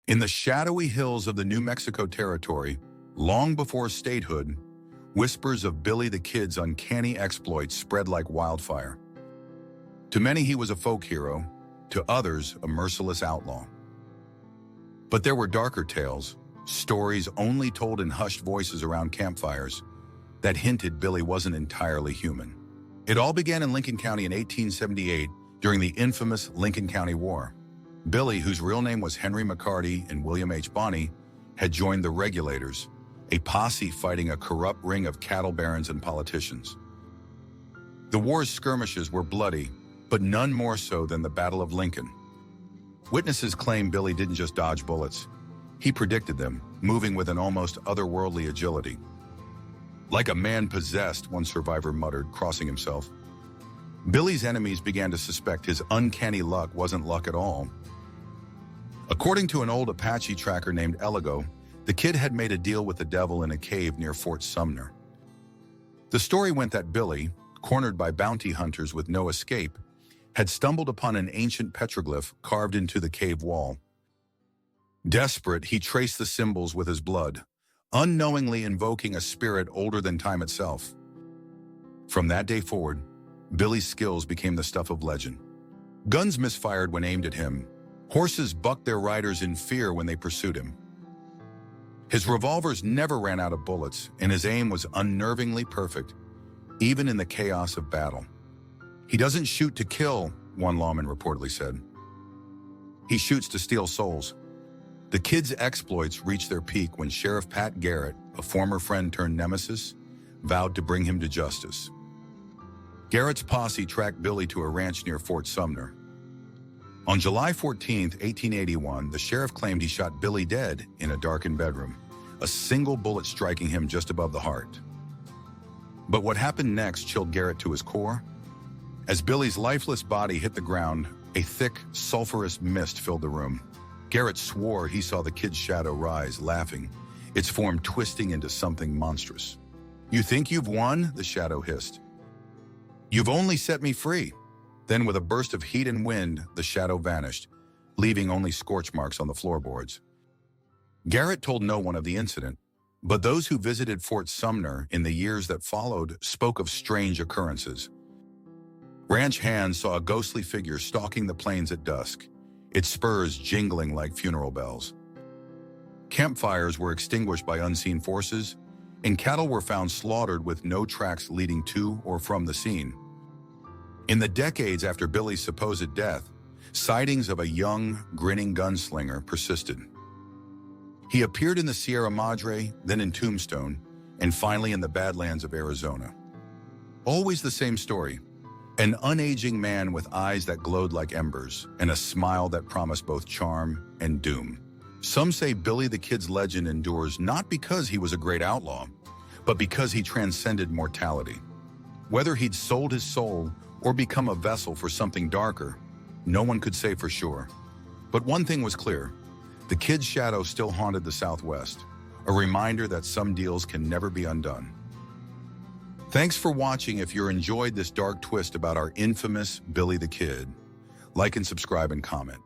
In the shadowy hills of the New Mexico Territory, long before statehood, whispers of Billy the Kid's uncanny exploits spread like wildfire. To many, he was a folk hero, to others, a merciless outlaw. But there were darker tales, stories only told in hushed voices around campfires, that hinted Billy wasn't entirely human. It all began in Lincoln County in 1878 during the infamous Lincoln County War. Billy, whose real name was Henry McCarty and William H. Bonney, had joined the Regulators, a posse fighting a corrupt ring of cattle barons and politicians. The war's skirmishes were bloody, but none more so than the Battle of Lincoln. Witnesses claim Billy didn't just dodge bullets. He predicted them, moving with an almost otherworldly agility. Like a man possessed, one survivor muttered, crossing himself. Billy's enemies began to suspect his uncanny luck wasn't luck at all. According to an old Apache tracker named Eligo, the kid had made a deal with the devil in a cave near Fort Sumner. The story went that Billy, cornered by bounty hunters with no escape, had stumbled upon an ancient petroglyph carved into the cave wall. Desperate, he traced the symbols with his blood, unknowingly invoking a spirit older than time itself. From that day forward, Billy's skills became the stuff of legend. Guns misfired when aimed at him. Horses bucked their riders in fear when they pursued him. His revolvers never ran out of bullets, and his aim was unnervingly perfect, even in the chaos of battle. He doesn't shoot to kill, one lawman reportedly said. He shoots to steal souls. The kid's exploits reached their peak when Sheriff Pat Garrett, a former friend turned nemesis, vowed to bring him to justice. Garrett's posse tracked Billy to a ranch near Fort Sumner. On July 14, 1881, the sheriff claimed he shot Billy dead in a darkened bedroom, a single bullet striking him just above the heart. But what happened next chilled Garrett to his core. As Billy's lifeless body hit the ground, a thick, sulfurous mist filled the room. Garrett swore he saw the kid's shadow rise, laughing, its form twisting into something monstrous. "You think you've won?" the shadow hissed. "You've only set me free." Then with a burst of heat and wind, the shadow vanished, leaving only scorch marks on the floorboards. Garrett told no one of the incident, but those who visited Fort Sumner in the years that followed spoke of strange occurrences. Ranch hands saw a ghostly figure stalking the plains at dusk, its spurs jingling like funeral bells. Campfires were extinguished by unseen forces, and cattle were found slaughtered with no tracks leading to or from the scene. In the decades after Billy's supposed death, sightings of a young, grinning gunslinger persisted. He appeared in the Sierra Madre, then in Tombstone, and finally in the Badlands of Arizona. Always the same story: an unaging man with eyes that glowed like embers and a smile that promised both charm and doom. Some say Billy the Kid's legend endures not because he was a great outlaw, but because he transcended mortality. Whether he'd sold his soul or become a vessel for something darker, no one could say for sure. But one thing was clear: the kid's shadow still haunted the Southwest, a reminder that some deals can never be undone. Thanks for watching. If you enjoyed this dark twist about our infamous Billy the Kid, like and subscribe and comment.